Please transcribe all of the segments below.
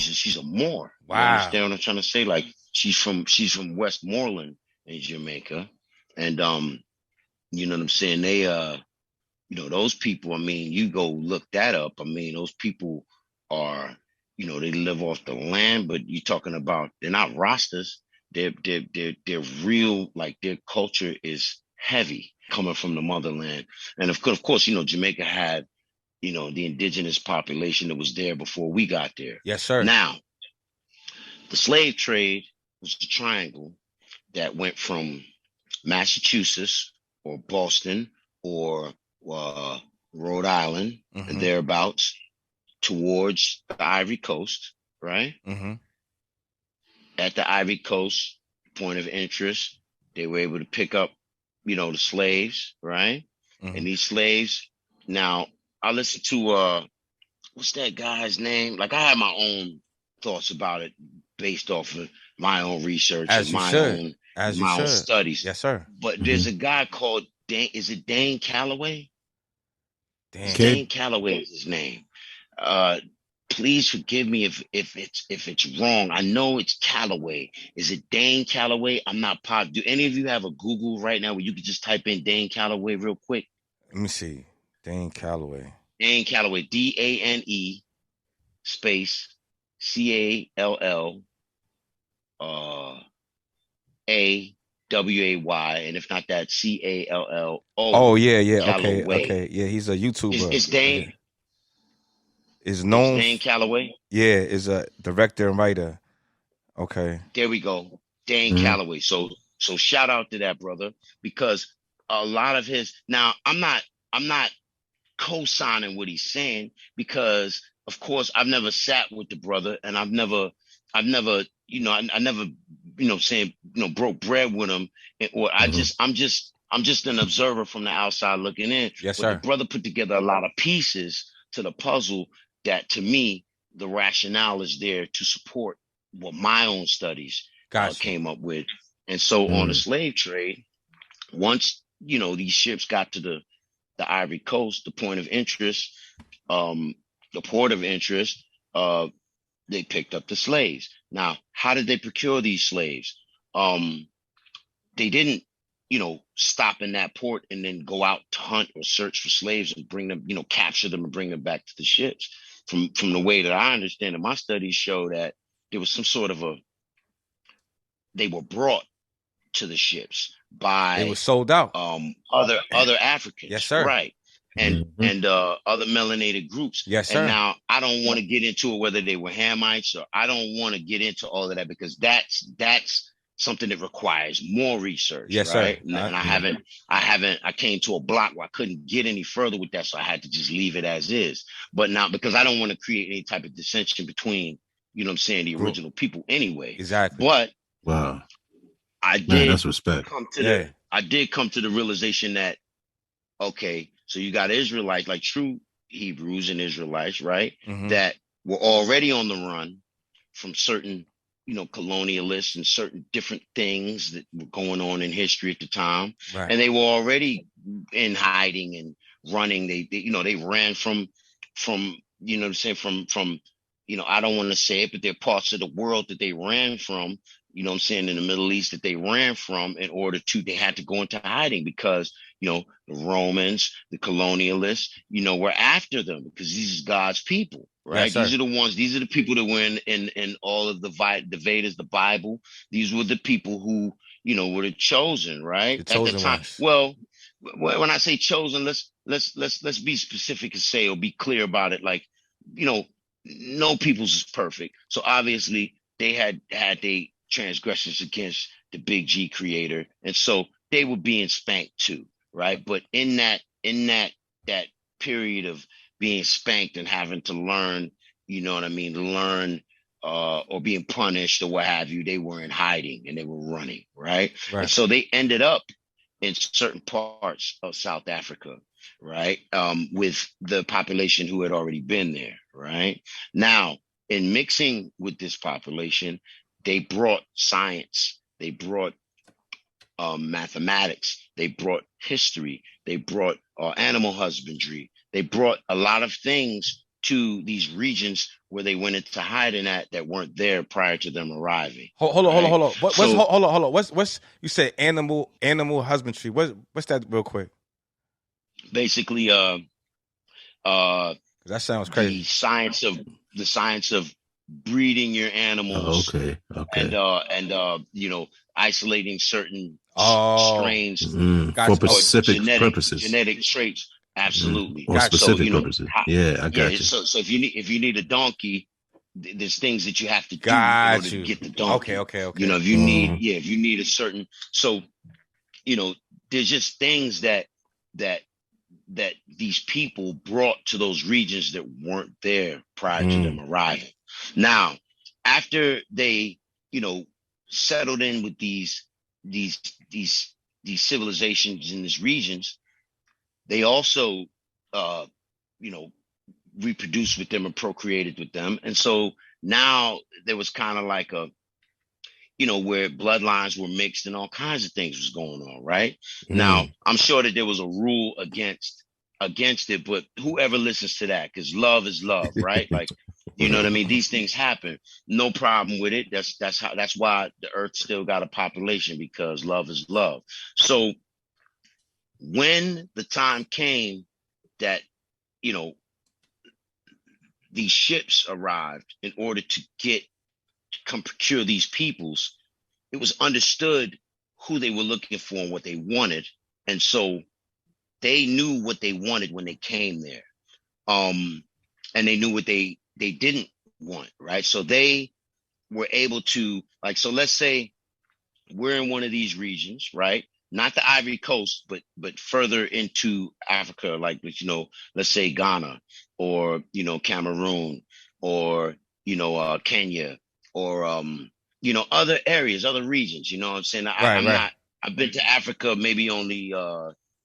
she's a Moor. You Wow. understand what I'm trying to say? Like she's from Westmoreland in Jamaica, and you know what I'm saying? They you know, those people. I mean, you go look that up. I mean, those people are, you know, they live off the land, but you're talking about they're not Rastas. They're real. Like their culture is heavy coming from the motherland, and of course, you know, Jamaica had, you know, the indigenous population that was there before we got there. Yes, sir. Now, the slave trade was the triangle that went from Massachusetts or Boston or Rhode Island and thereabouts towards the Ivory Coast, right? At the Ivory Coast, point of interest, they were able to pick up, you know, the slaves, right? And these slaves, now I listened to what's that guy's name? Like I have my own thoughts about it based off of my own research and my own studies. Yes, sir. But there's a guy called is it Dane Calloway? Dane. Dane Calloway is his name. Please forgive me if it's wrong. I know it's Calloway. Is it Dane Calloway? I'm not positive. Do any of you have a Google right now where you could just type in Dane Calloway real quick? Let me see. Dane Calloway. Dane Calloway. DANE space CALL AWAY, and if not that, CALLO. Oh yeah. Calloway. Okay. Yeah, he's a YouTuber. It's Dane. Yeah. Is known. It's Dane Calloway. Yeah, is a director and writer. Okay. There we go. Dane Calloway. So shout out to that brother, because a lot of his, now I'm not co-signing what he's saying, because of course I've never sat with the brother, and I've never, you know, I never, you know, saying, you know, broke bread with him, or I'm just an observer from the outside looking in. Yes, but sir. The brother put together a lot of pieces to the puzzle that, to me, the rationale is there to support what my own studies came up with. And so on the slave trade, once, you know, these ships got to the Ivory Coast, the point of interest, the port of interest, they picked up the slaves. Now, how did they procure these slaves? They didn't, you know, stop in that port and then go out to hunt or search for slaves and bring them, you know, capture them and bring them back to the ships. From the way that I understand it, my studies show that there was some sort of they were brought to the ships by, they were sold out, other Africans. Yes, sir. Right. And other melanated groups. Yes, sir. And now I don't want to get into it whether they were Hamites, or I don't want to get into all of that, because that's something that requires more research. Yes, right? sir. And I came to a block where I couldn't get any further with that, so I had to just leave it as is. But now, because I don't want to create any type of dissension between, you know what I'm saying, the original people anyway. Exactly. But wow, I did, man, that's respect. I did come to the realization that, okay, so you got Israelites, like true Hebrews and Israelites, right? That were already on the run from certain, you know, colonialists and certain different things that were going on in history at the time. Right. And they were already in hiding and running. They you know, they ran from, you know what I'm saying, from, you know, I don't want to say it, but there are parts of the world that they ran from, you know what I'm saying, in the Middle East, that they ran from in order to, they had to go into hiding because, you know, the Romans, the colonialists, you know, were after them because these is God's people, right? Yes, these are the ones, these are the people that were in all of the Vedas, the Bible. These were the people who, you know, were the chosen, right? The chosen at the time. ones. Well, when I say chosen, let's be specific and say, or be clear about it. Like, you know, no people's is perfect. So obviously they had they transgressions against the big G creator. And so they were being spanked too, right? But in that period of being spanked and having to learn, you know what I mean, learn or being punished or what have you, they were in hiding and they were running, right? And so they ended up in certain parts of South Africa, right? With the population who had already been there, right? Now, in mixing with this population, they brought science, they brought mathematics, they brought history, they brought animal husbandry, they brought a lot of things to these regions where they went into hiding that weren't there prior to them arriving. Hold on. So Hold on. What's you say animal husbandry? What's that real quick? basically, That sounds the crazy. science of breeding your animals Okay. and isolating certain Oh, strains For gotcha. Oh, specific purposes. genetic traits. Absolutely. On gotcha. So specific purposes. Yeah, I got you. so if you need a donkey, there's things that you have to do in order Got to you. get the donkey. Okay. If you need if you need a certain, so there's just things that these people brought to those regions that weren't there prior to them arriving. Now, after they, settled in with these civilizations in these regions, they also, reproduced with them and procreated with them. And so now there was kind of like where bloodlines were mixed and all kinds of things was going on, right? Now, I'm sure that there was a rule against it, but whoever listens to that, because love is love, right? Like, you know what I mean? These things happen. No problem with it. That's why the earth still got a population, because love is love. So when the time came that, these ships arrived in order to come procure these peoples, it was understood who they were looking for and what they wanted. And so they knew what they wanted when they came there. And they knew what they didn't want, right? So they were able to, like, so let's say we're in one of these regions, right? Not the Ivory Coast, but further into Africa, like, let's say Ghana or, Cameroon or, Kenya or, other areas, other regions, you know what I'm saying? I've been to Africa maybe only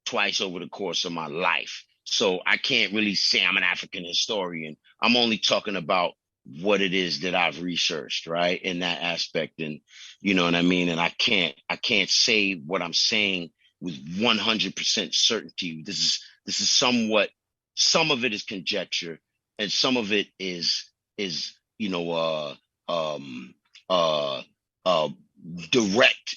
twice over the course of my life. So I can't really say I'm an African historian. I'm only talking about what it is that I've researched, right, in that aspect. And you know what I mean? And I can't say what I'm saying with 100% certainty. This is somewhat, some of it is conjecture and some of it is direct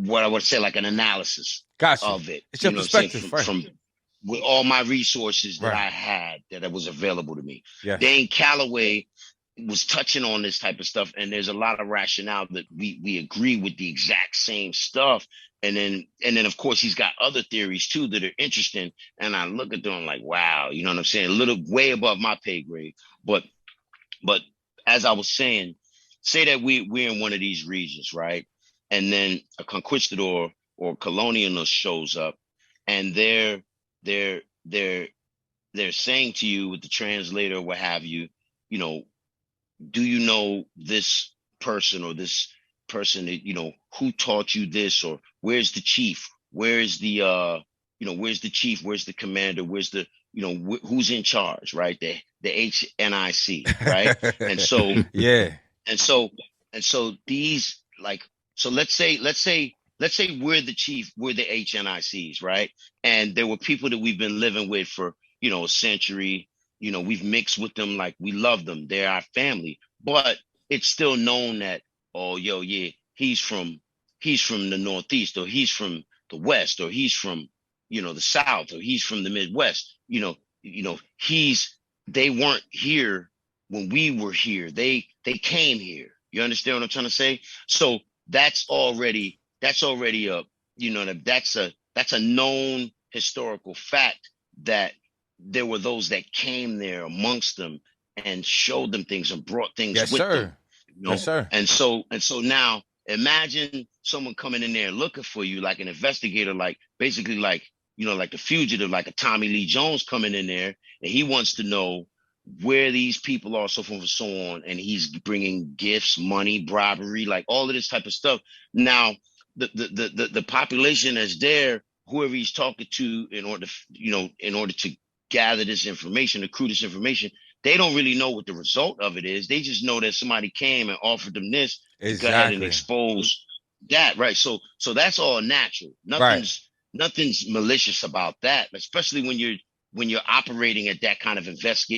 what I would say, like an analysis of it. It's your perspective, from with all my resources that I had that was available to me. Yes. Dane Calloway was touching on this type of stuff, and there's a lot of rationale that we agree with the exact same stuff. And then of course he's got other theories too that are interesting. And I look at them like, wow, you know what I'm saying? A little way above my pay grade. But as I was saying, say that we're in one of these regions, right? And then a conquistador or colonialist shows up, and they're saying to you with the translator or what have you, do you know this person or this person that, who taught you this, or where's the chief? Where's the, where's the chief? Where's the commander? Where's the, who's in charge, right? The HNIC, right? And so, yeah. And so these, like, so let's say we're the chief, we're the HNICs, right? And there were people that we've been living with for, a century. We've mixed with them, like we love them. They're our family. But it's still known that, oh, yeah, he's from the Northeast, or he's from the West, or he's from, the South, or he's from the Midwest. They weren't here when we were here. They came here. You understand what I'm trying to say? So that's already that's a known historical fact, that there were those that came there amongst them and showed them things and brought things with them. Yes, sir. And so now imagine someone coming in there looking for you, like an investigator, like basically like the fugitive, like a Tommy Lee Jones coming in there, and he wants to know where these people are, so forth and so on, and he's bringing gifts, money, bribery, like all of this type of stuff. Now, the population that's there, whoever he's talking to, in order to gather this information, accrue this information, they don't really know what the result of it is. They just know that somebody came and offered them this to go ahead and expose that, right? So that's all natural. Nothing's malicious about that, especially when when you're operating at that kind of invest